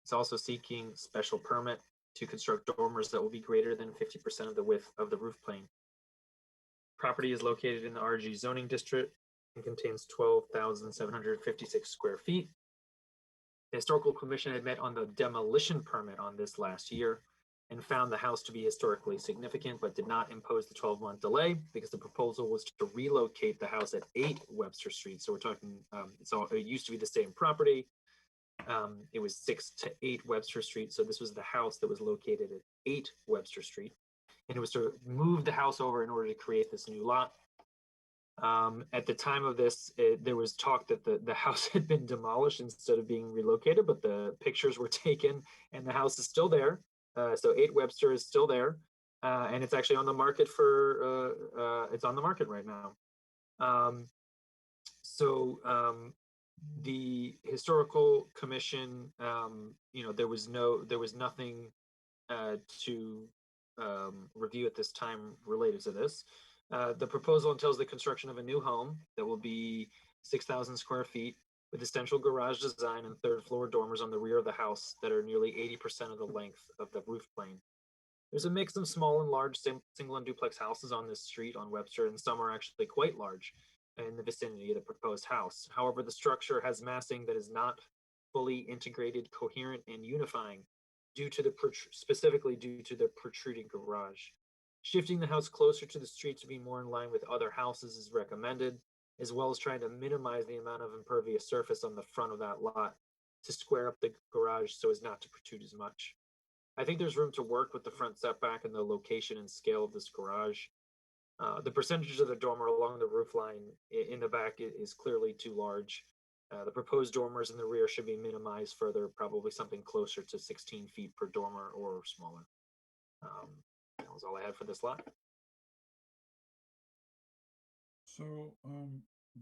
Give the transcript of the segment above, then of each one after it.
It's also seeking special permit to construct dormers that will be greater than 50% of the width of the roof plane. Property is located in the RG zoning district and contains 12,756 square feet. The Historical Commission had met on the demolition permit on this last year and found the house to be historically significant, but did not impose the 12-month delay because the proposal was to relocate the house at 8 Webster Street. So we're talking, it used to be the same property. It was 6 to 8 Webster Street. So this was the house that was located at 8 Webster Street. And it was to move the house over in order to create this new lot. At the time of this, there was talk that the house had been demolished instead of being relocated, but the pictures were taken and the house is still there. So 8 Webster is still there, and it's actually on the market for, it's on the market right now. The Historical Commission, there was nothing to review at this time related to this. The proposal entails the construction of a new home that will be 6,000 square feet with a central garage design and 3rd floor dormers on the rear of the house that are nearly 80% of the length of the roof plane. There's a mix of small and large single and duplex houses on this street on Webster, and some are actually quite large in the vicinity of the proposed house. However, the structure has massing that is not fully integrated, coherent, and unifying specifically due to the protruding garage. Shifting the house closer to the street to be more in line with other houses is recommended, as well as trying to minimize the amount of impervious surface on the front of that lot to square up the garage so as not to protrude as much. I think there's room to work with the front setback and the location and scale of this garage. The percentage of the dormer along the roof line in the back is clearly too large. The proposed dormers in the rear should be minimized further, probably something closer to 16 feet per dormer or smaller. That was all I had for this lot. So,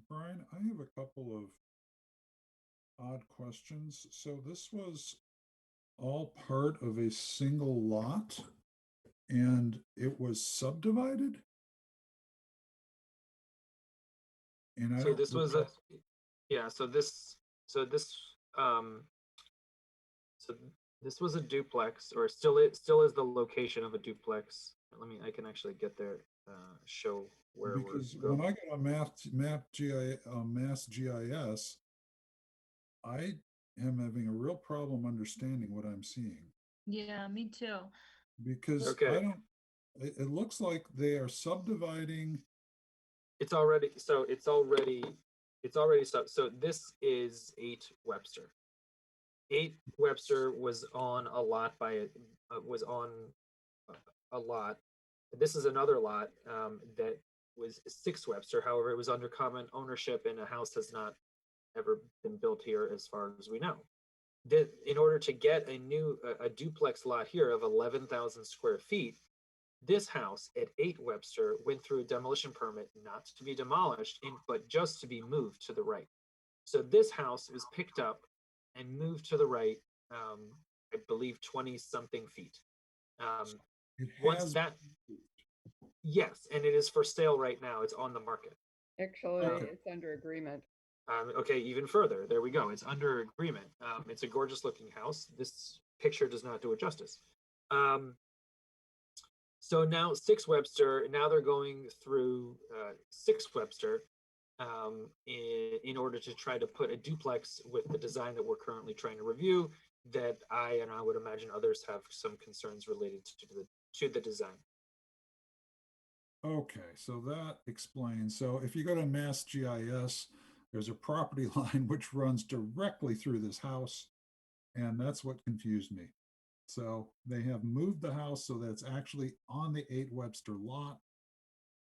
Brian, I have a couple of odd questions. So this was all part of a single lot and it was subdivided? And so this was a, yeah, so this was a duplex, or still is the location of a duplex. I can actually get there, show where because we're when I got on Mass GIS, I am having a real problem understanding what I'm seeing. Yeah, me too. Because it looks like they are subdividing. So this is 8 Webster. 8 Webster was on a lot This is another lot that was 6 Webster. However, it was under common ownership and a house has not ever been built here as far as we know. In order to get a duplex lot here of 11,000 square feet, this house at 8 Webster went through a demolition permit, not to be demolished, but just to be moved to the right. So this house was picked up and moved to the right, I believe 20 something feet. Yes, and it is for sale right now. It's on the market. Actually, it's under agreement. Okay, even further. There we go. It's under agreement. It's a gorgeous looking house. This picture does not do it justice. So now 6 Webster, now they're going through 6 Webster in order to try to put a duplex with the design that we're currently trying to review, that I would imagine others have some concerns related to the design. Okay, so that explains. So if you go to Mass GIS, there's a property line which runs directly through this house, and that's what confused me. So they have moved the house so that it's actually on the 8 Webster lot,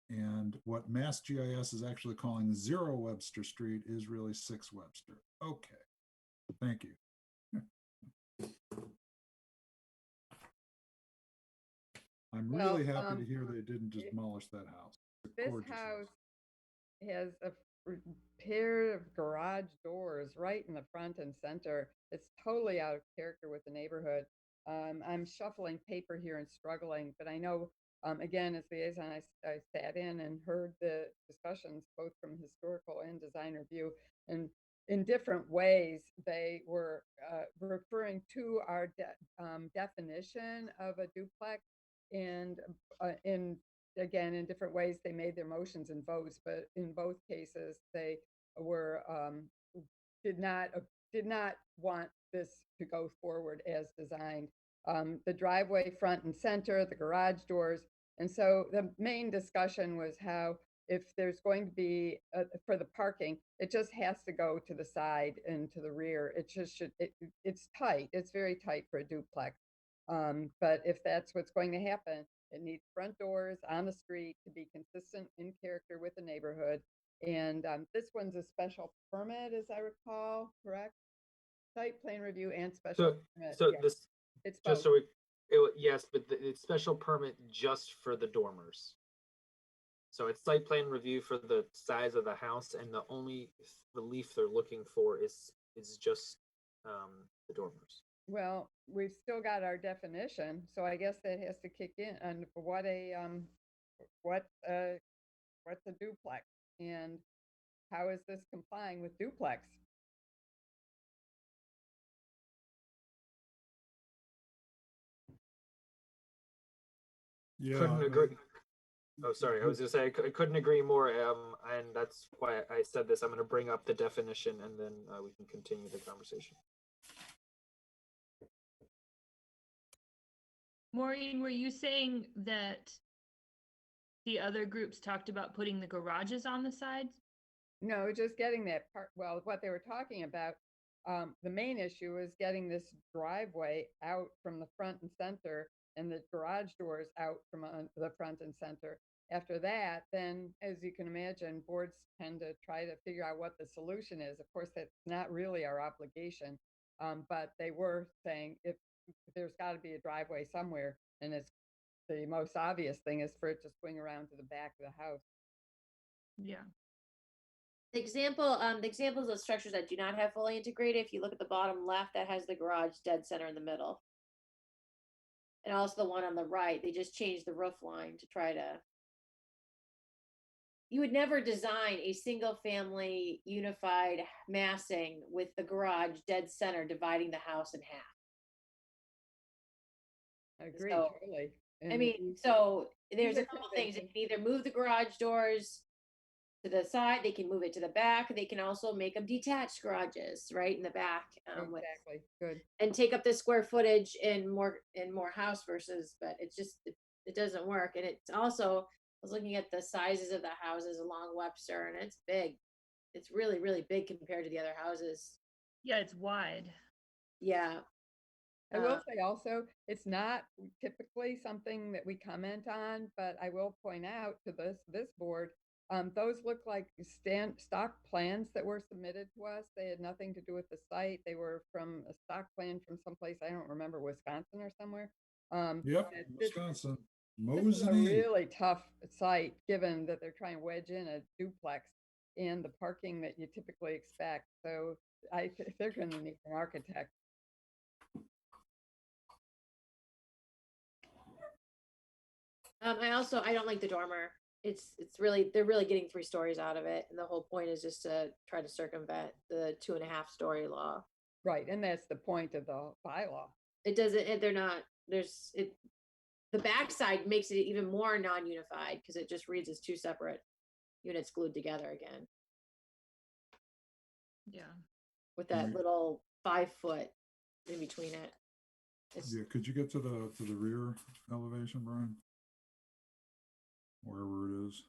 and what Mass GIS is actually calling 0 Webster Street is really 6 Webster. Okay, thank you. I'm really happy to hear they didn't demolish that house. This house has a pair of garage doors right in the front and center. It's totally out of character with the neighborhood. I'm shuffling paper here and struggling, but I know, again, as liaison, I sat in and heard the discussions both from historical and design review, and in different ways, they were referring to our definition of a duplex, and in again, in different ways, they made their motions and votes, but in both cases, they were did not want this to go forward as designed. The driveway front and center, the garage doors, and so the main discussion was how if there's going to be for the parking, it just has to go to the side and to the rear. It just should. It's tight. It's very tight for a duplex. But if that's what's going to happen, it needs front doors on the street to be consistent in character with the neighborhood. And this one's a special permit, as I recall, correct? Site plan review and special permit. So Yeah, this, it's just both. so yes, but it's special permit just for the dormers. So it's site plan review for the size of the house, and the only relief they're looking for is just the dormers. Well, we've still got our definition, so I guess that has to kick in. And what's a duplex, and how is this complying with duplex? Yeah. Couldn't agree. Oh, sorry. I was gonna say I couldn't agree more. And that's why I said this. I'm gonna bring up the definition, and then we can continue the conversation. Maureen, were you saying that the other groups talked about putting the garages on the sides? No, just getting that part. Well, what they were talking about, the main issue is getting this driveway out from the front and center, and the garage doors out from the front and center. After that, then, as you can imagine, boards tend to try to figure out what the solution is. Of course, that's not really our obligation, but they were saying if there's got to be a driveway somewhere, and it's the most obvious thing is for it to swing around to the back of the house. Yeah. The examples of structures that do not have fully integrated, if you look at the bottom left, that has the garage dead center in the middle. And also the one on the right, they just changed the roof line to try to. You would never design a single family unified massing with the garage dead center dividing the house in half. I agree, So, totally. I mean, so there's a are couple things. They convincing. can either move the garage doors to the side, they can move it to the back, they can also make them detached garages right in the back, Exactly, good. and take up the square footage in more house versus, but it's just it doesn't work. And it's also, I was looking at the sizes of the houses along Webster, and it's big. It's really, really big compared to the other houses. Yeah, it's wide. Yeah. I will say also, it's not typically something that we comment on, but I will point out to this board, those look like stock plans that were submitted to us. They had nothing to do with the site. They were from a stock plan from someplace, I don't remember, Wisconsin or somewhere. Yep, This Wisconsin. is a Mosinee. really tough site, given that they're trying to wedge in a duplex and the parking that you typically expect. So they're going to need an architect. I don't like the dormer. They're really getting 3 stories out of it, and the whole point is just to try to circumvent the 2.5 story law. Right, and that's the point of the bylaw. It doesn't. They're not. There's it. The backside makes it even more non-unified because it just reads as 2 separate units glued together again Yeah. with that little 5 foot in between it. Yeah, could you get to the rear elevation, Brian? Wherever it is.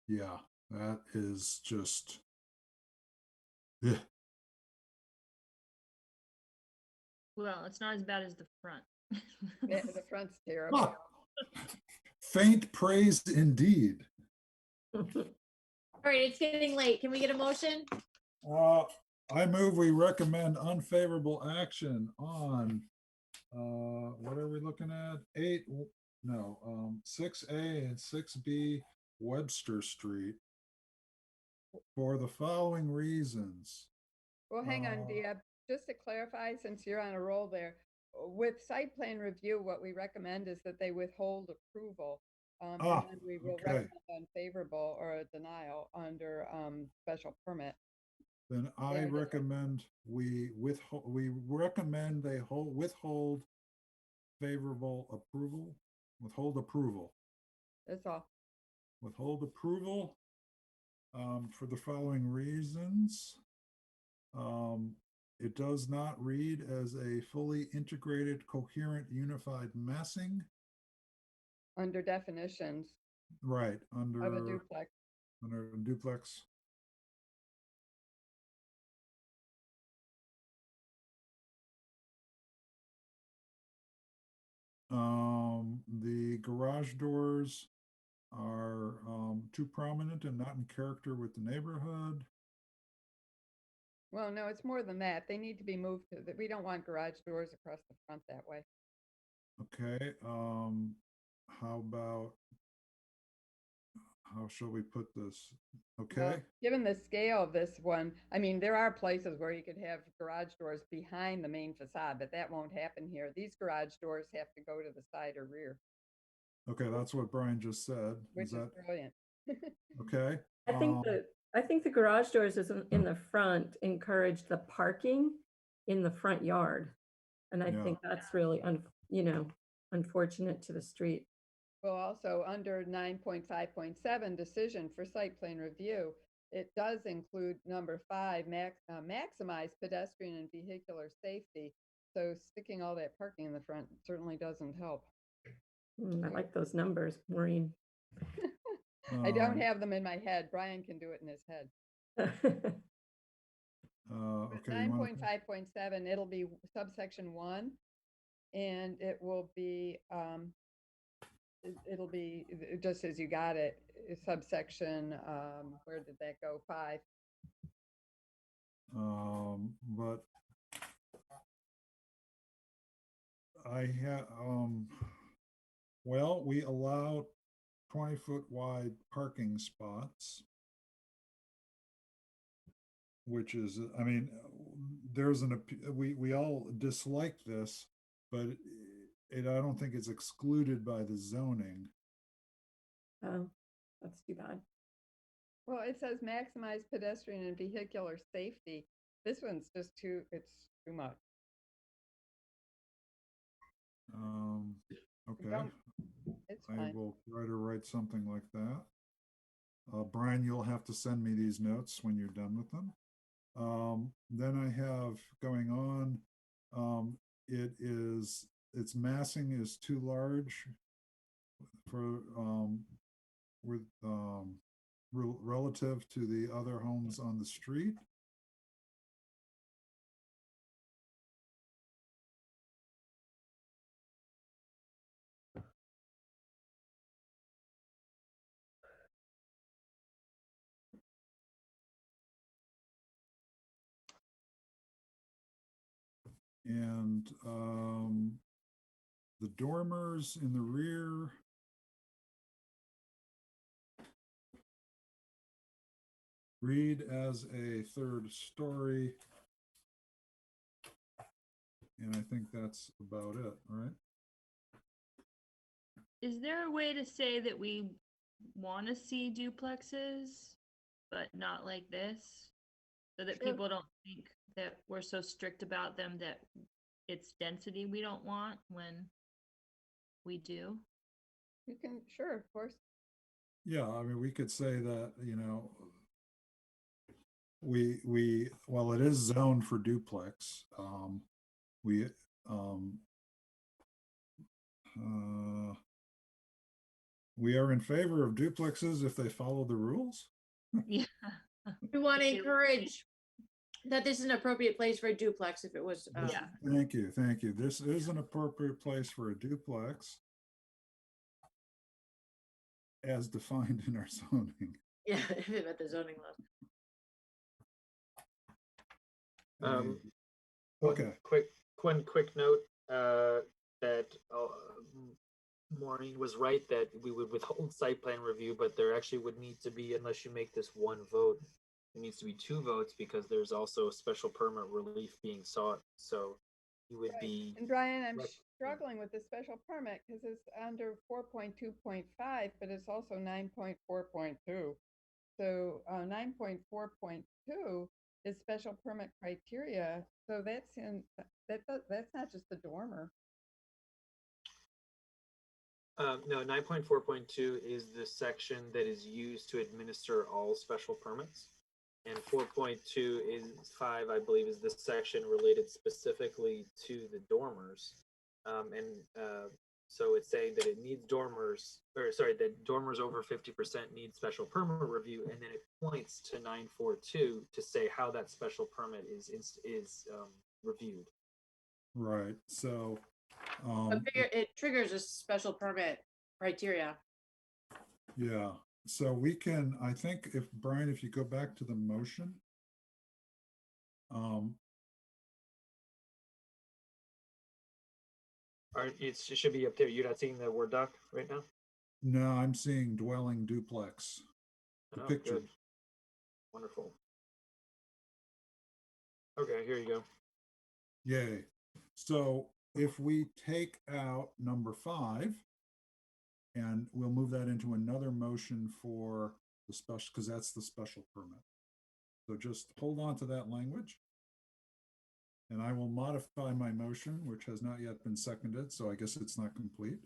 Yeah, that is just. Yeah. Well, it's not as bad as the front. The front's terrible. Ah, faint praise indeed. All right, it's getting late. Can we get a motion? I move we recommend unfavorable action on what are we looking at? 6A and 6B Webster Street for the following reasons. Well, hang on, Diab. Just to clarify, since you're on a roll there, with site plan review, what we recommend is that they withhold approval. And then we will recommend unfavorable or a denial under special permit. Then I Yeah, I get that. recommend we recommend they withhold favorable approval, withhold approval. That's all. Withhold approval for the following reasons. It does not read as a fully integrated, coherent, unified massing. Under definitions Right, of a duplex. under duplex. The garage doors are too prominent and not in character with the neighborhood. Well, no, it's more than that. They need to be moved to we don't want garage doors across the front that way. Okay, how shall we put this? Okay, Well, given the scale of this one, I mean, there are places where you could have garage doors behind the main facade, but that won't happen here. These garage doors have to go to the side or rear, okay, that's what Brian just said. which Is that brilliant. okay? I think the garage doors in the front encourage the parking in the front yard. And I Yeah. think that's really, unfortunate to the street. Well, also under 9.5.7 decision for site plan review, it does include number 5, maximize pedestrian and vehicular safety. So sticking all that parking in the front certainly doesn't help. I like those numbers, Maureen. I don't have them in my head. Brian can do it in his head. Okay, you wanna- 9.5.7, it'll be subsection 1, and it will be it'll be just as you got it, subsection where did that go? 5. But I have well, we allow 20-foot wide parking spots, which is, I mean, there's we all dislike this, but I don't think it's excluded by the zoning. Oh, that's too bad. Well, it says maximize pedestrian and vehicular safety. This one's just it's too much. Okay, It's I fine. will try to write something like that. Brian, you'll have to send me these notes when you're done with them. Then I have going on, its massing is too large for relative to the other homes on the street. And the dormers in the rear read as a 3rd story. And I think that's about it, right? Is there a way to say that we want to see duplexes, but not like this? So that Sure. people don't think that we're so strict about them that it's density we don't want when we do? You can, sure, of course. Yeah, I mean, we could say that, well, it is zoned for duplex. We are in favor of duplexes if they follow the rules. Yeah. We want to Okay. encourage that this is an appropriate place for a duplex if it was. Yeah. Thank you, thank you. This is an appropriate place for a duplex as defined in our zoning. Yeah, if it met the zoning laws. Okay. One quick note that Maureen was right that we would withhold site plan review, but there actually would need to be, unless you make this one vote, there needs to be 2 votes because there's also special permit relief being sought. So you would Right. be. And Brian, I'm Right. struggling with the special permit because it's under 4.2.5, but it's also 9.4.2. So 9.4.2 is special permit criteria. So that's that's not just the dormer. No, 9.4.2 is the section that is used to administer all special permits. And 4.2 is 5, I believe, is the section related specifically to the dormers. So it's saying that it needs dormers, or sorry, that dormers over 50% need special permit review, and then it points to 9.4.2 to say how that special permit is reviewed. Right. So It triggers a special permit criteria. yeah. So we can, I think if Brian, if you go back to the motion, It should be up there. You're not seeing the Word doc right now? no, I'm seeing dwelling duplex. The Oh, picture. good. Wonderful. Okay, here you go. Yay. So if we take out number 5, and we'll move that into another motion for the special, because that's the special permit. So just hold on to that language. And I will modify my motion, which has not yet been seconded, so I guess it's not complete.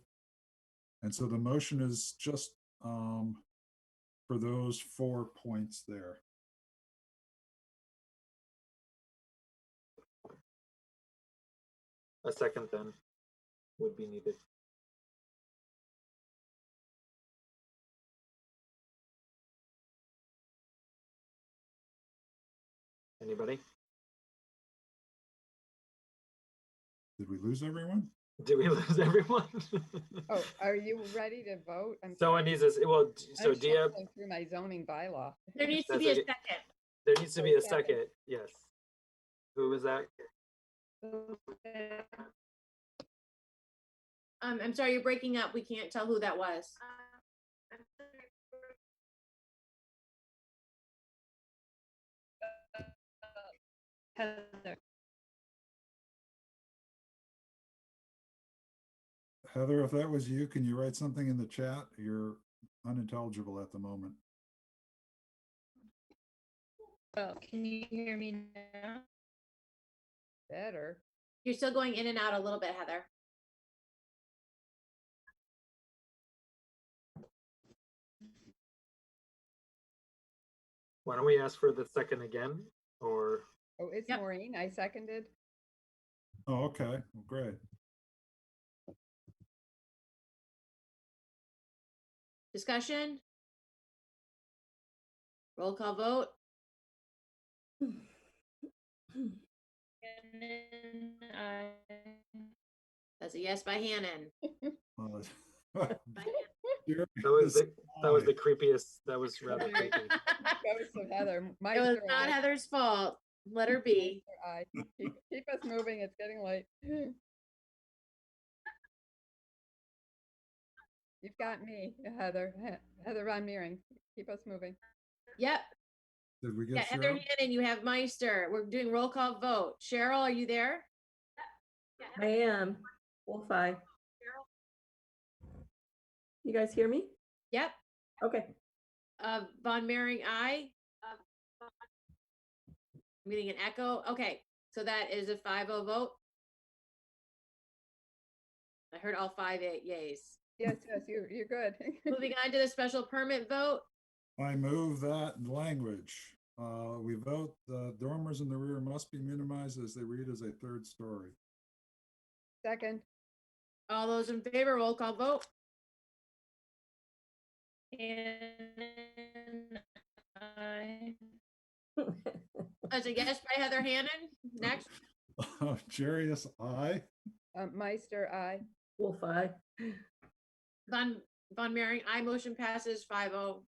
And so the motion is just for those 4 points there. A second then would be needed. Anybody? Did we lose everyone? Did we lose everyone? Oh, are you ready to vote? Someone needs us. Well, so I'm Dia, shuffling through my zoning bylaw. There needs to That's be a okay. second. there needs to be a second. second. Yes. Who was that? I'm sorry, you're breaking up. We can't tell who that was. Heather. Heather, if that was you, can you write something in the chat? You're unintelligible at the moment. Oh, can you hear me now? Better. You're still going in and out a little bit, Heather. Why don't we ask for the second again? Or Oh, it's Yep. Maureen. I seconded. Oh, okay. Well, great. Discussion? Roll call vote. That's a yes by Hannon. Jerry that was is the creepiest. That was rather creepy. Ghost of Heather. It was Meister, not aye. Heather's fault. Let her be. Meister, aye. Keep us moving. It's getting late. You've got me, Heather. Heather Von Meering. Keep us moving. Yep. Did we Yeah, get Heather Cheryl? Hannon, you have Meister. We're doing roll call vote. Cheryl, are you there? I am. Wolf eye. You guys hear me? Yep. Okay. Von Mering, aye. I'm getting an echo. Okay, so that is a 5-0 vote. I heard all 5 yays. Yes, you're good. Moving on to the special permit vote. I move that language. We vote the dormers in the rear must be minimized as they read as a third story. Second. All those in favor, roll call vote. And That's a yes by Heather Hannon. Next. Jarius, aye. Meister, aye. Wolf eye. Von Mering, aye. Motion passes 5-0.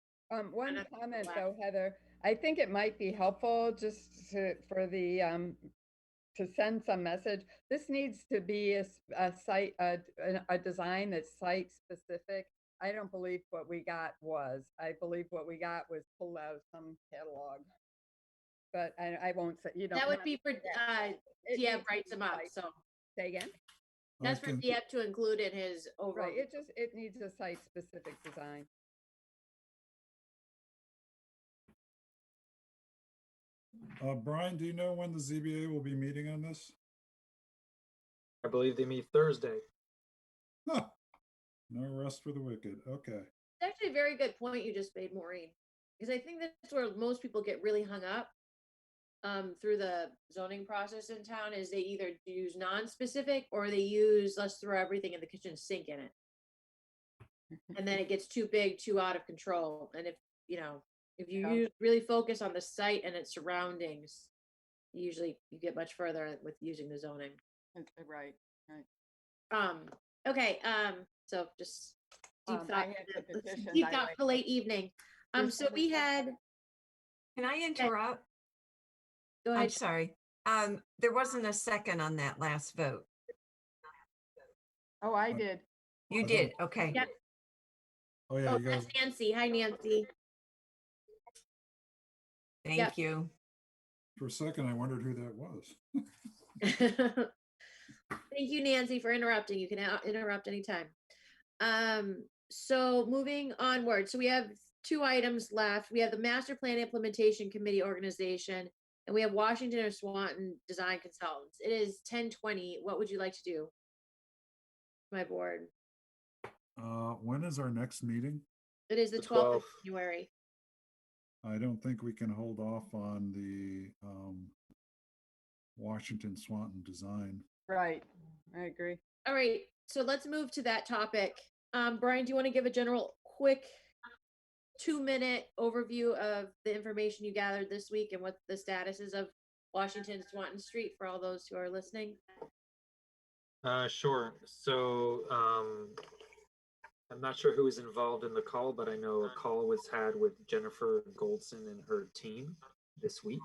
One Anna, comment last. though, Heather. I think it might be helpful just for the to send some message. This needs to be a site a design that's site specific. I don't believe what we got was. I believe what we got was pulled out of some catalog. But I won't say, you know. That would be for Diab writes them up. So Say again. that's for Diab to include in his overall. Right. It needs a site specific design. Brian, do you know when the ZBA will be meeting on this? I believe they meet Thursday. Huh. No rest for the wicked. Okay. It's actually a very good point you just made, Maureen, because I think that's where most people get really hung up through the zoning process in town is they either use non-specific or they use let's throw everything in the kitchen sink in it. And then it gets too big, too out of control. And if you really focus on the site and its surroundings, usually you get much further with using the zoning. Right. Okay. So just deep I thought, had the petitions deep I thought like. for late evening. So we had. Can I interrupt? Go I'm ahead. sorry. There wasn't a second on that last vote. Oh, I did. You I did. Okay. Yep. Oh, yeah, Oh, you guys. that's Nancy. Hi, Nancy. Thank Yep. you. For a second, I wondered who that was. Thank you, Nancy, for interrupting. You can interrupt anytime. So moving onward. So we have 2 items left. We have the Master Plan Implementation Committee organization, and we have Washington or Swanton Design Consultants. It is 10:20. What would you like to do? My board. When is our next meeting? It is the The 12th of 12th. January. I don't think we can hold off on the Washington Swanton design. Right. I agree. All right. So let's move to that topic. Brian, do you want to give a general quick 2-minute overview of the information you gathered this week and what the status is of Washington Swanton Street for all those who are listening? Sure. So I'm not sure who was involved in the call, but I know a call was had with Jennifer Goldson and her team this week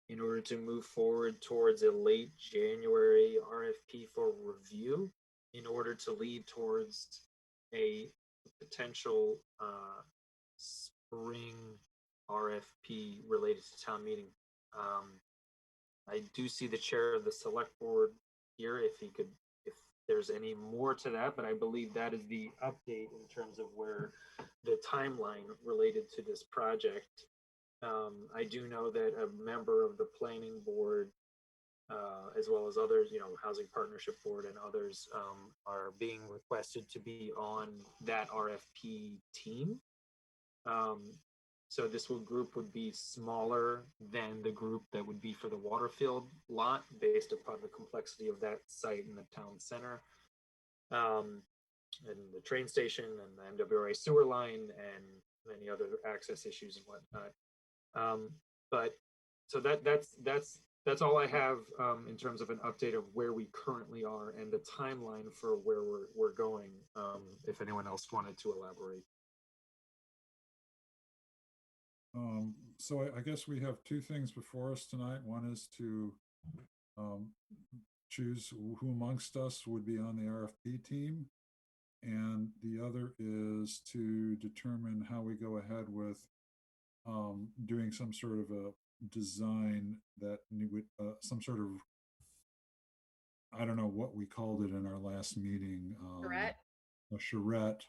in order to move forward towards a late January RFP for review in order to lead towards a potential spring RFP related to town meeting. I do see the chair of the select board here if there's any more to that, but I believe that is the update in terms of where the timeline related to this project. I do know that a member of the planning board, as well as others, Housing Partnership Board and others, are being requested to be on that RFP team. So this group would be smaller than the group that would be for the Waterfield lot based upon the complexity of that site in the town center, and the train station and the MWRA sewer line and many other access issues and whatnot. But so that's all I have in terms of an update of where we currently are and the timeline for where we're going. If anyone else wanted to elaborate. So I guess we have 2 things before us tonight. One is to choose who amongst us would be on the RFP team. And the other is to determine how we go ahead with doing some sort of a design that would some sort of, I don't know what we called it in our last meeting, a charrette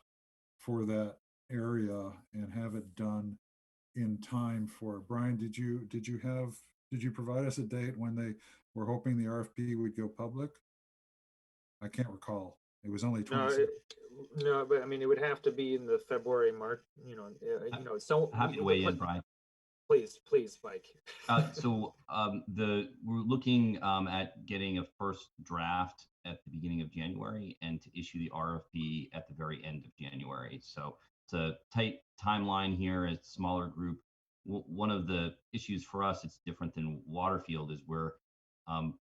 for that area and have it done in time for. Brian, did you provide us a date when they were hoping the RFP would go public? I can't recall. It was only 20. No, but I mean, it would have to be in the February, March. So happy to weigh in, Brian. Please, Mike. We're looking at getting a first draft at the beginning of January and to issue the RFP at the very end of January. So it's a tight timeline here. It's a smaller group. One of the issues for us, it's different than Waterfield, is we're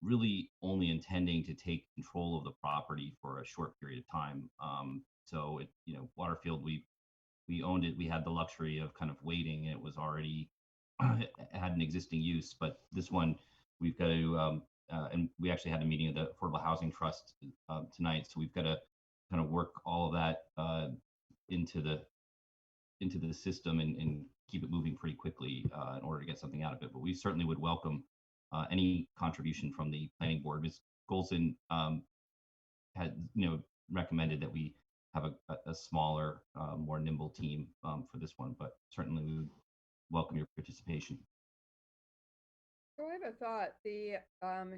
really only intending to take control of the property for a short period of time. So Waterfield, we owned it. We had the luxury of kind of waiting. It was already had an existing use, but this one we've got to, and we actually had a meeting of the Affordable Housing Trust tonight. So we've got to kind of work all of that into the system and keep it moving pretty quickly in order to get something out of it. But we certainly would welcome any contribution from the planning board. Ms. Golson had recommended that we have a smaller, more nimble team for this one, but certainly we would welcome your participation. So I have a thought. The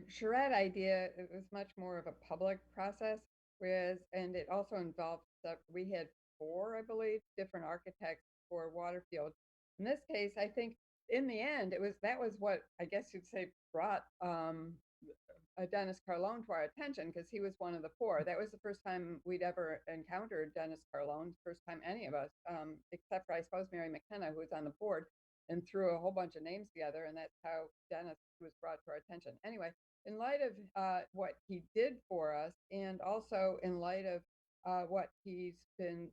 charrette idea, it was much more of a public process, whereas, and it also involved that we had 4, I believe, different architects for Waterfield. In this case, I think in the end, that was what I guess you'd say brought Dennis Carlone to our attention, because he was one of the 4. That was the first time we'd ever encountered Dennis Carlone, first time any of us, except for I suppose Mary McKenna, who was on the board and threw a whole bunch of names together, and that's how Dennis was brought to our attention. Anyway, in light of what he did for us, and also in light of what he's been,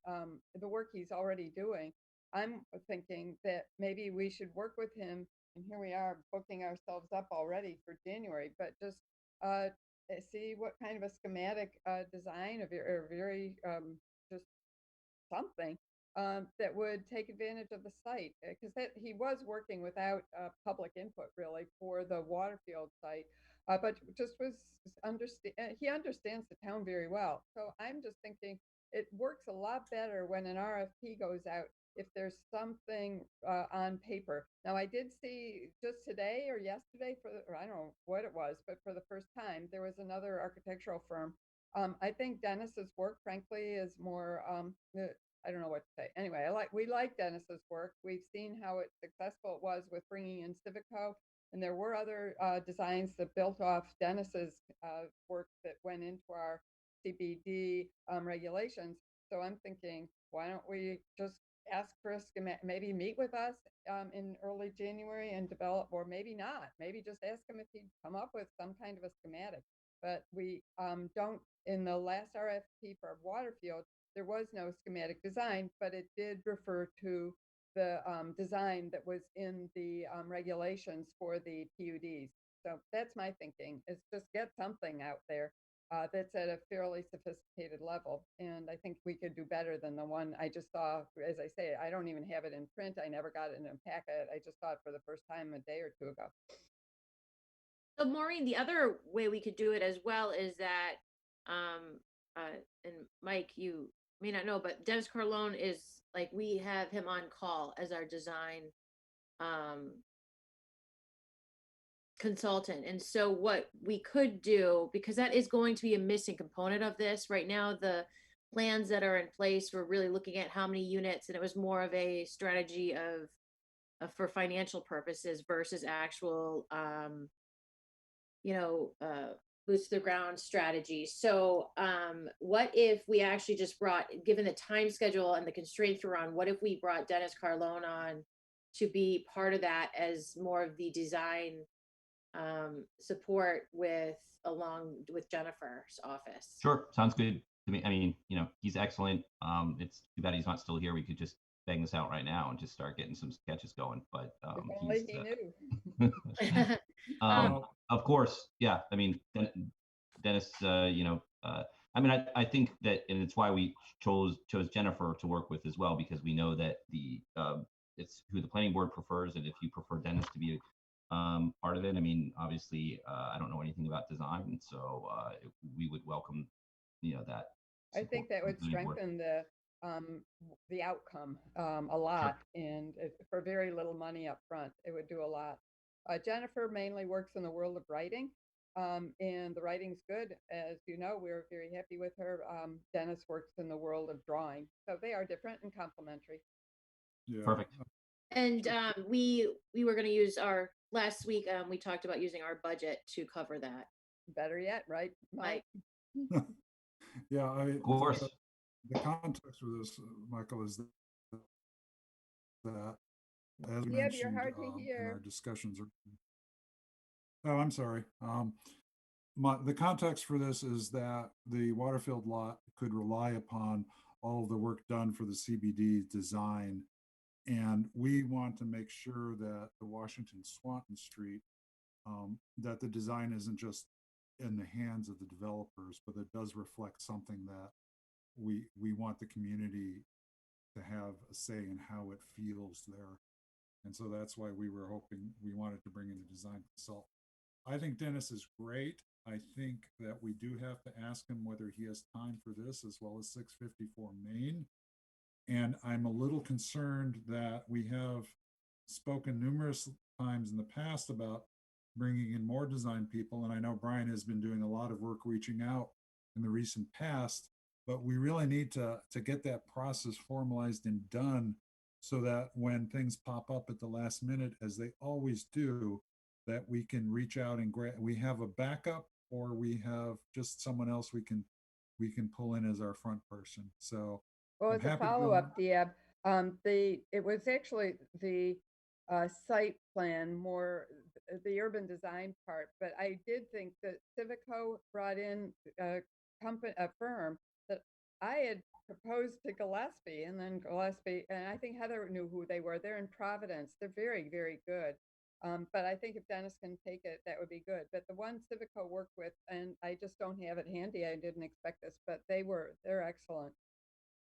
the work he's already doing, I'm thinking that maybe we should work with him. And here we are booking ourselves up already for January, but just see what kind of a schematic design of your very just something that would take advantage of the site, because he was working without public input really for the Waterfield site, but just was he understands the town very well. So I'm just thinking it works a lot better when an RFP goes out if there's something on paper. Now, I did see just today or yesterday, or I don't know what it was, but for the first time, there was another architectural firm. I think Dennis's work, frankly, is more, I don't know what to say. Anyway, we like Dennis's work. We've seen how successful it was with bringing in Civico, and there were other designs that built off Dennis's work that went into our CBD regulations. So I'm thinking, why don't we just ask for a schematic, maybe meet with us in early January and develop, or maybe not, maybe just ask him if he'd come up with some kind of a schematic. But we don't, in the last RFP for Waterfield, there was no schematic design, but it did refer to the design that was in the regulations for the PUDs. So that's my thinking, is just get something out there that's at a fairly sophisticated level. And I think we could do better than the one I just saw. As I say, I don't even have it in print. I never got it in a packet. I just saw it for the first time a day or 2 ago. So Maureen, the other way we could do it as well is that, and Mike, you may not know, but Dennis Carlone is like, we have him on call as our design consultant. And so what we could do, because that is going to be a missing component of this right now, the plans that are in place, we're really looking at how many units, and it was more of a strategy of for financial purposes versus actual boots to the ground strategy. So what if we actually just brought, given the time schedule and the constraints we're on, what if we brought Dennis Carlone on to be part of that as more of the design support along with Jennifer's office? Sure, sounds good to me. I mean, he's excellent. It's too bad he's not still here. We could just bang this out right now and just start getting some sketches going. But If only he knew. Well, Of course, yeah. I mean, Dennis. I mean, I think that, and it's why we chose Jennifer to work with as well, because we know that it's who the planning board prefers, and if you prefer Dennis to be part of it, I mean, obviously, I don't know anything about design, so we would welcome, that. I think that would strengthen the outcome a lot, and for very little money up front, it would do a lot. Jennifer mainly works in the world of writing, and the writing's good. As you know, we're very happy with her. Dennis works in the world of drawing, so they are different and complementary. yeah. Perfect. And we were going to use our last week. We talked about using our budget to cover that. Better yet, right, Mike? Yeah, Of course. The context for this, Michael, is that as we Yeah, but you're mentioned hard to in our hear. discussions. Oh, I'm sorry. The context for this is that the Waterfield lot could rely upon all of the work done for the CBD design. And we want to make sure that the Washington Swanton Street, that the design isn't just in the hands of the developers, but it does reflect something that we want the community to have a say in how it feels there. And so that's why we wanted to bring in a design consultant. I think Dennis is great. I think that we do have to ask him whether he has time for this, as well as 654 Main. And I'm a little concerned that we have spoken numerous times in the past about bringing in more design people. And I know Brian has been doing a lot of work reaching out in the recent past, but we really need to get that process formalized and done so that when things pop up at the last minute, as they always do, that we can reach out and we have a backup, or we have just someone else we can pull in as our front person. So Well, I'm as a happy to go follow-up, Diab, it was actually the site plan, more the urban design part, but I did think that Civico brought in a firm that I had proposed to Gillespie, and then Gillespie, and I think Heather knew who they were. They're in Providence. They're very, very good. But I think if Dennis can take it, that would be good. But the one Civico worked with, and I just don't have it handy. I didn't expect this, but they're excellent.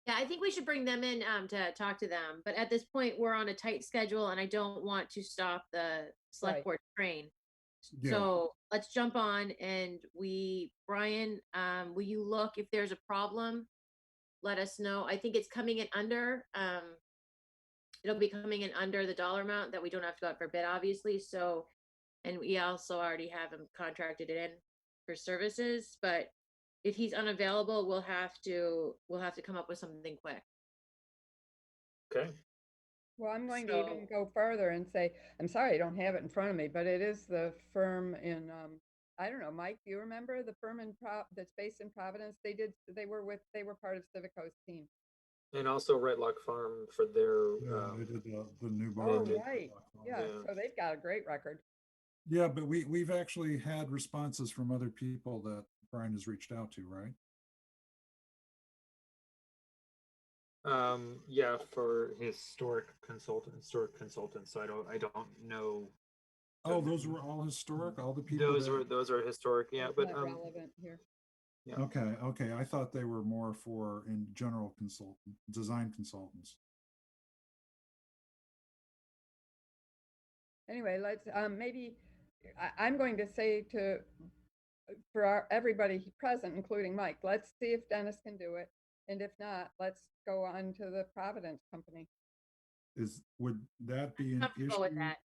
Yeah, I think we should bring them in to talk to them. But at this point, we're on a tight schedule, and I don't want to stop the select Right. board train. Yeah. So let's jump on, and Brian, will you look if there's a problem? Let us know. I think it's coming in under. It'll be coming in under the dollar amount that we don't have to go out for bid, obviously. So, and we also already have him contracted in for services, but if he's unavailable, we'll have to come up with something quick. Okay. Well, I'm going to even go further and say, I'm sorry, I don't have it in front of me, but it is the firm in, I don't know, Mike, do you remember the firm that's based in Providence? They were part of Civico's team. And also Redlock Farm for their they did the new bar. Oh, did- right. Yeah, Yeah. so they've got a great record. Yeah, but we've actually had responses from other people that Brian has reached out to, right? yeah, for historic consultants. So I don't know. Oh, those were all historic, all the people. Those are historic, yeah, That's but not relevant here. yeah. Okay. I thought they were more for in general design consultants. Anyway, let's maybe I'm going to say for everybody present, including Mike, let's see if Dennis can do it, and if not, let's go on to the Providence company. Would that be an Comfortable issue? with that.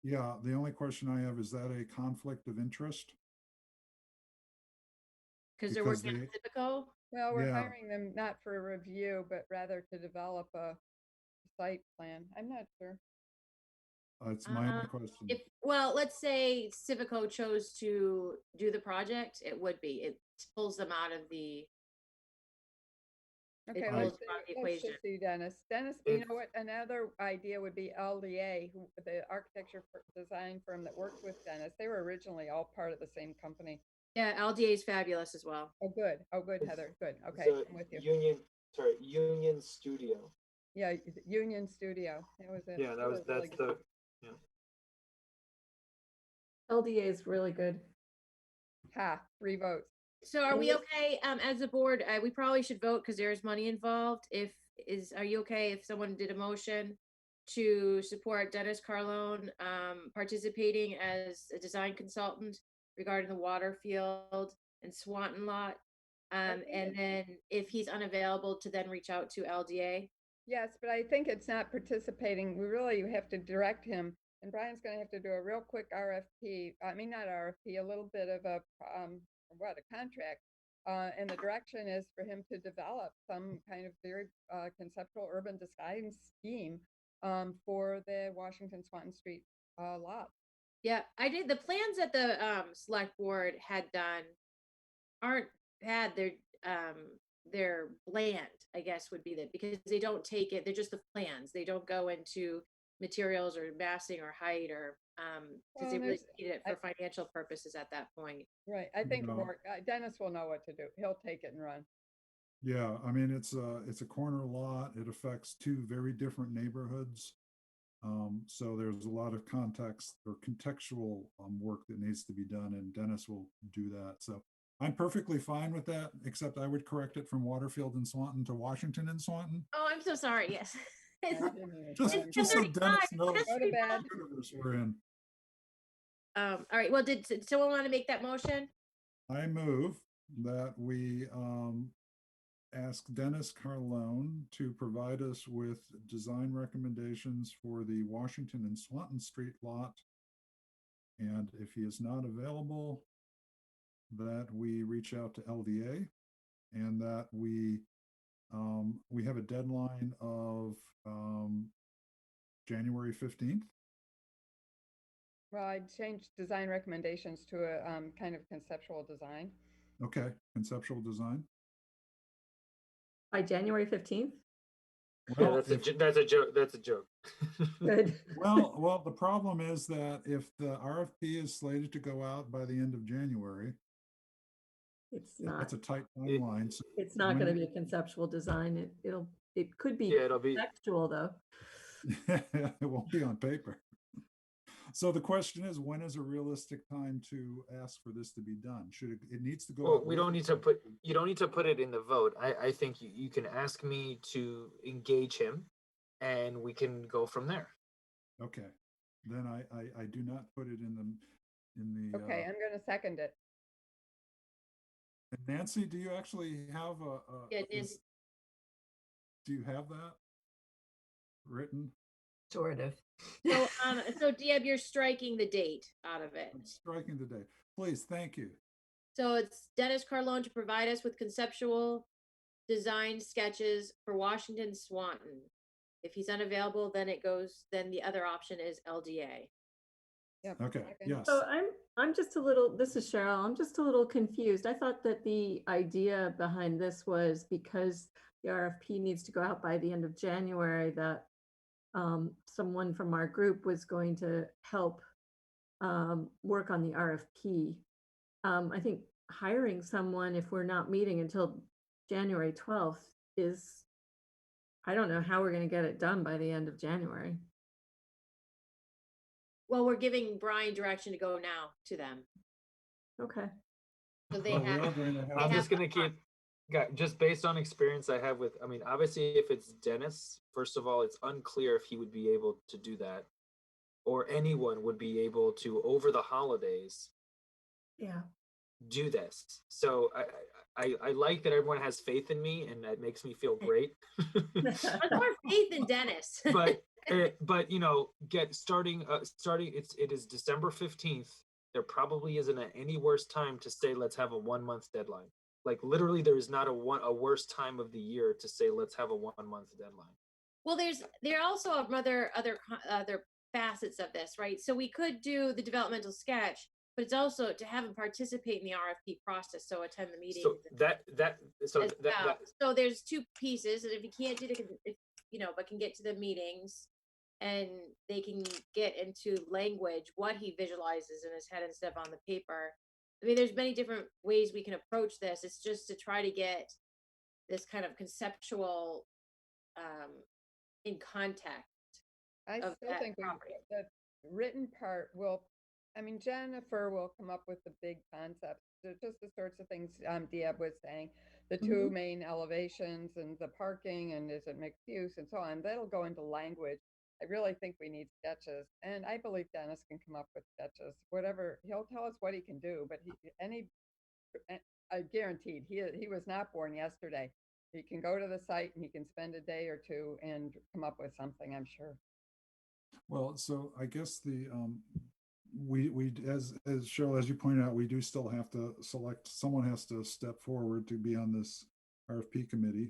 Yeah, the only question I have, is that a conflict of interest? Because they're Because working on Civico. Well, we're Yeah. hiring them not for a review, but rather to develop a site plan. I'm not sure. It's my only question. Well, let's say Civico chose to do the project, it would be. It pulls them out of the. Okay, pulls let's them out of the let's equation. just see Dennis. Dennis, you know what? Another idea would be LDA, the architecture design firm that worked with Dennis. They were originally all part of the same company. Yeah, LDA is fabulous as well. Oh, good, Heather. Good. Okay, So I'm with you. Union Studio. Yeah, Union Studio. That was it. Yeah, that's the. Yeah. LDA is really good. Ha, 3 votes. So are we okay, as a board, we probably should vote because there is money involved. Are you okay if someone did a motion to support Dennis Carlone, participating as a design consultant regarding the water field and Swanton lot? And then if he's unavailable, to then reach out to LDA? Yes, but I think it's not participating. We really have to direct him. And Brian's going to have to do a real quick RFP. I mean, not RFP, a little bit of a contract. And the direction is for him to develop some kind of very conceptual urban design scheme for the Washington Swanton Street lot. Yeah, I did. The plans that the select board had done aren't bad. They're bland, I guess would be that, because they don't take it. They're just the plans. They don't go into materials or massing or height or because they really need it for financial purposes at that point. Right. I think Dennis will know what to do. He'll take it and run. Yeah, I mean, it's a corner lot. It affects 2 very different neighborhoods. So there's a lot of context or contextual work that needs to be done, and Dennis will do that. So I'm perfectly fine with that, except I would correct it from Waterfield and Swanton to Washington and Swanton. Oh, I'm so sorry. Yes. Just so Dennis knows Go to bed. what universe we're in. All right. Well, did someone want to make that motion? I move that we ask Dennis Carlone to provide us with design recommendations for the Washington and Swanton Street lot And if he is not available, that we reach out to LDA and that we have a deadline of January 15th. Well, I changed design recommendations to a kind of conceptual design. Okay, conceptual design. By January 15th? Yeah, Well, that's if- that's a joke. That's a joke. Good. well, the problem is that if the RFP is slated to go out by the end of January, It's not, that's a tight timeline. So it's not going to when- be a conceptual design. It could be Yeah, it'll be. textual though. it won't be on paper. So the question is, when is a realistic time to ask for this to be done? Should it needs to go Well, out we with don't the- need to put. You don't need to put it in the vote. I think you can ask me to engage him, and we can go from there. Okay, then I do not put it in the. Okay, I'm going to second it. And Nancy, do you actually have Yeah, is- do you have that written? Sort of. So Deb, you're striking the date out of it. I'm striking the date. Please, thank you. So it's Dennis Carlone to provide us with conceptual design sketches for Washington Swanton. If he's unavailable, then then the other option is LDA. Yep. Okay, second. yes. So I'm just a little, this is Cheryl, I'm just a little confused. I thought that the idea behind this was because the RFP needs to go out by the end of January, that someone from our group was going to help work on the RFP. I think hiring someone, if we're not meeting until January 12th, is, I don't know how we're going to get it done by the end of January. Well, we're giving Brian direction to go now to them. Okay. So they Well, we are have, going to have I'm have just gonna keep. Just based on experience I have with. I mean, obviously, if it's Dennis, first of all, it's unclear if he would be able to do that, or anyone would be able to over the holidays Yeah. do this. So I like that everyone has faith in me, and that makes me feel great. Much more faith in Dennis. but you know, starting it is December 15th. There probably isn't any worse time to say let's have a 1 month deadline. Like literally, there is not a worse time of the year to say let's have a 1 month deadline. Well, there are also other facets of this, right? So we could do the developmental sketch, but it's also to have him participate in the RFP process, so attend the meetings. So there's two pieces, and if he can't do but can get to the meetings, and they can get into language what he visualizes in his head instead of on the paper. I mean, there's many different ways we can approach this. It's just to try to get this kind of conceptual in context. I of still that think property. the written part will, I mean, Jennifer will come up with the big concepts, just the sorts of things Diab was saying, the two main elevations and the parking and is it mixed use and so on. That'll go into language. I really think we need sketches, and I believe Dennis can come up with sketches. Whatever, he'll tell us what he can do, but I guaranteed he was not born yesterday. He can go to the site and he can spend a day or two and come up with something, I'm sure. Well, so I guess the we as Cheryl, as you pointed out, we do still have to select, someone has to step forward to be on this RFP committee.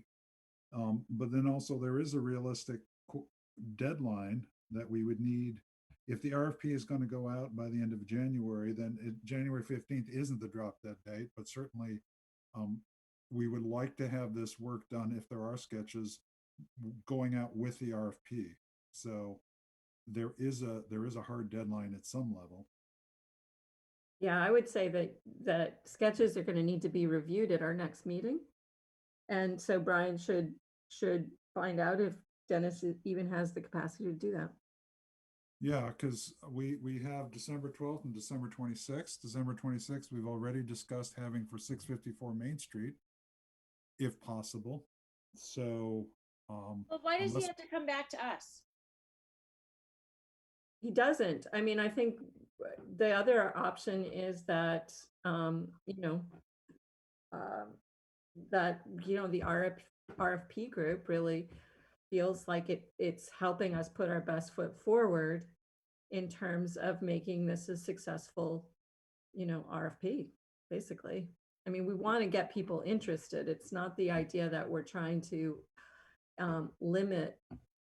But then also there is a realistic deadline that we would need. If the RFP is going to go out by the end of January, then January 15th isn't the drop dead date, but certainly we would like to have this work done if there are sketches going out with the RFP. So there is a hard deadline at some level. Yeah, I would say that sketches are going to need to be reviewed at our next meeting. And so Brian should find out if Dennis even has the capacity to do that. Yeah, because we have December 12th and December 26th. December 26th, we've already discussed having for 654 Main Street, if possible. So Well, why does he have to come back to us? He doesn't. I mean, I think the other option is that, the RFP group really feels like it's helping us put our best foot forward in terms of making this a successful, RFP, basically. I mean, we want to get people interested. It's not the idea that we're trying to limit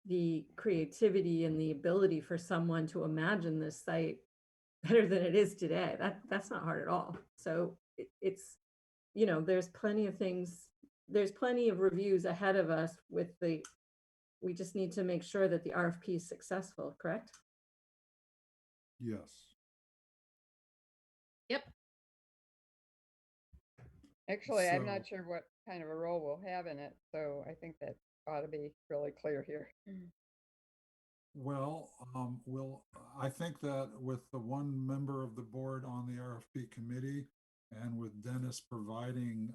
the creativity and the ability for someone to imagine this site better than it is today. That's not hard at all. So it's, there's plenty of things, there's plenty of reviews ahead of us we just need to make sure that the RFP is successful, correct? Yes. Yep. Actually, I'm So- not sure what kind of a role we'll have in it, so I think that ought to be really clear here. Well, I think that with the one member of the board on the RFP committee and with Dennis providing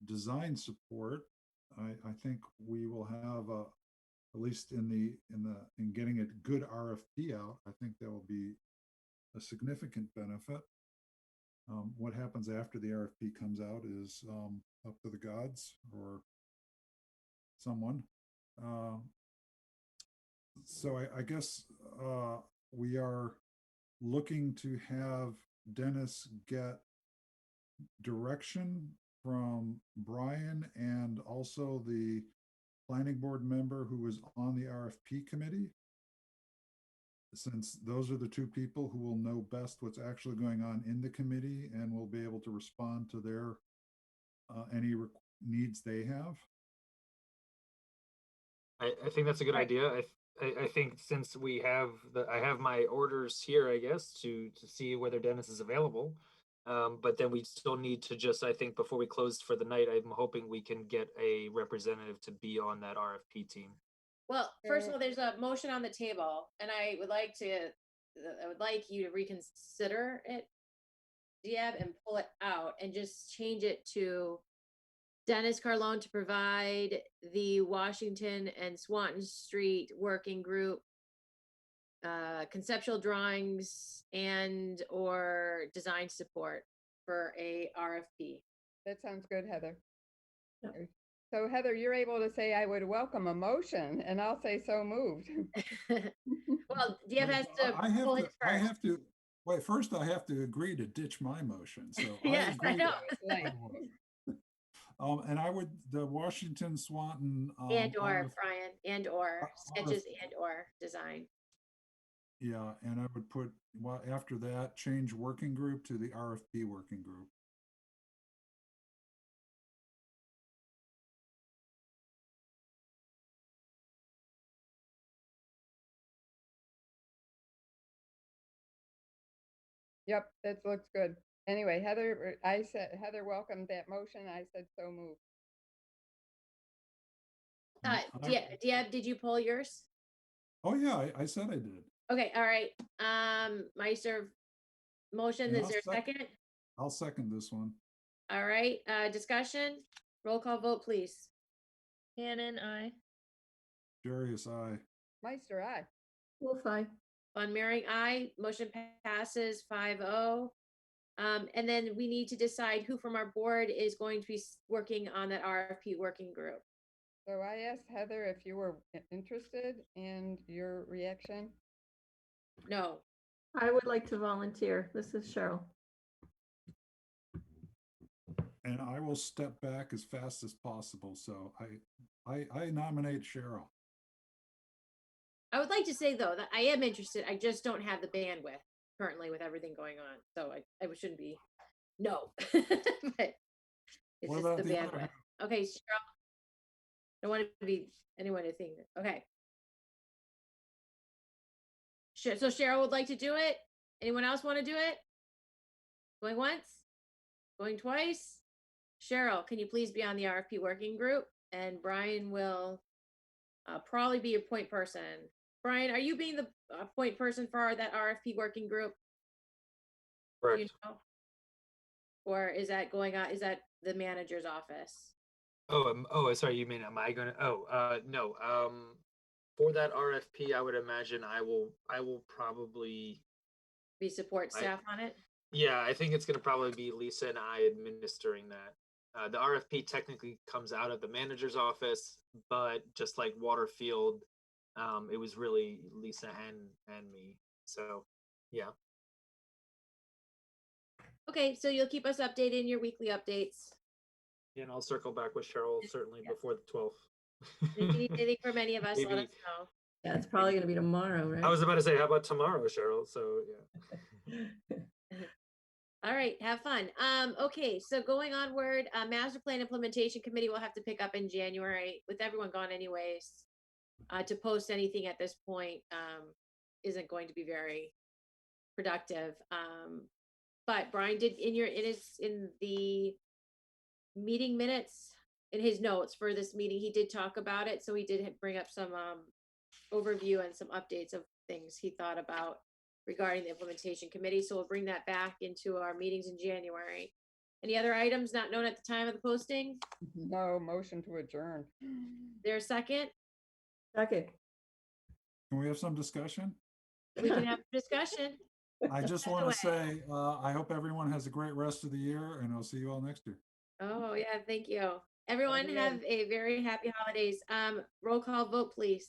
design support, I think we will have at least in getting a good RFP out, I think there will be a significant benefit. What happens after the RFP comes out is up to the gods or someone. So I guess we are looking to have Dennis get direction from Brian and also the planning board member who was on the RFP committee, since those are the two people who will know best what's actually going on in the committee and will be able to respond to their any needs they have. I think that's a good Right. idea. I think since I have my orders here, I guess, to see whether Dennis is available. But then we still need to just, I think, before we close for the night, I'm hoping we can get a representative to be on that RFP team. Well, first of all, there's a motion on the table, and I would like you to reconsider it, Diab, and pull it out and just change it to Dennis Carlone to provide the Washington and Swanton Street Working Group conceptual drawings and or design support for a RFP. That sounds good, Heather. Yep. So Heather, you're able to say, I would welcome a motion, and I'll say so moved. Well, Diab has to pull his I first. have to, wait, first I have to agree to ditch my motion. So Yes, I know. And I would, the Washington Swanton. And or Brian, and or sketches RFP. and or design. Yeah, and I would put, well, after that, change working group to the RFP working group. Yep, that looks good. Anyway, Heather welcomed that motion. I said so moved. Diab, did you pull yours? Oh yeah, I said I did. Okay, all right. Meister motion, And is I'll there a second? I'll second this one. All right, discussion, roll call vote, please. Hannon, I. Jarius, aye. Meister, aye. Wolf, aye. Von Mering, aye. Motion passes 5-0. And then we need to decide who from our board is going to be working on that RFP working group. So I asked Heather if you were interested, and your reaction? No. I would like to volunteer. This is Cheryl. And I will step back as fast as possible. So I nominate Cheryl. I would like to say though that I am interested. I just don't have the bandwidth currently with everything going on. So I shouldn't be no. But it's What just about the the other bandwidth. half? Okay, Cheryl. I don't want to be anyone to think that. Okay. Sure. So Cheryl would like to do it. Anyone else want to do it? Going once? Going twice? Cheryl, can you please be on the RFP working group? And Brian will probably be your point person. Brian, are you being the point person for that RFP working group? Do Correct. you know? Or is that going on? Is that the manager's office? Oh, sorry, you mean, am I gonna, no, for that RFP, I would imagine I will probably, Be support staff on it? yeah, I think it's gonna probably be Lisa and I administering that. The RFP technically comes out of the manager's office, but just like Waterfield, It was really Lisa and me. So yeah. Okay, so you'll keep us updated in your weekly updates. Yeah, and I'll circle back with Cheryl certainly before the 12th. If you need anything from any of us, let Maybe- us know. Yeah, it's probably going to be tomorrow, right? I was about to say, how about tomorrow, Cheryl? So yeah. All right, have fun. Okay, so going onward, Master Plan Implementation Committee will have to pick up in January with everyone gone anyways. To post anything at this point isn't going to be very productive. But Brian did in the meeting minutes, in his notes for this meeting, he did talk about it. So he did bring up some overview and some updates of things he thought about regarding the implementation committee. So we'll bring that back into our meetings in January. Any other items not known at the time of the posting? No, motion to adjourn. There a second? Second. Can we have some discussion? We can have a discussion. I just want to say, I hope everyone has a great rest of the year, and I'll see you all next year. Oh yeah, thank you. Everyone have a very happy holidays. Roll call vote, please.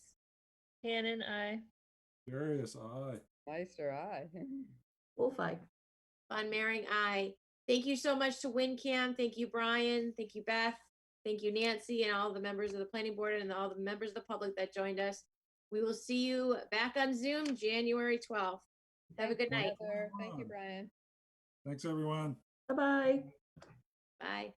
Hannon, I. Darius, aye. Meister, aye. Bullfight. Von Mering, aye. Thank you so much to WinCam. Thank you, Brian. Thank you, Beth. Thank you, Nancy, and all the members of the planning board and all the members of the public that joined us. We will see you back on Zoom January 12th. Have a good night. Thank you, Brian. Thanks, everyone. Bye-bye. Bye.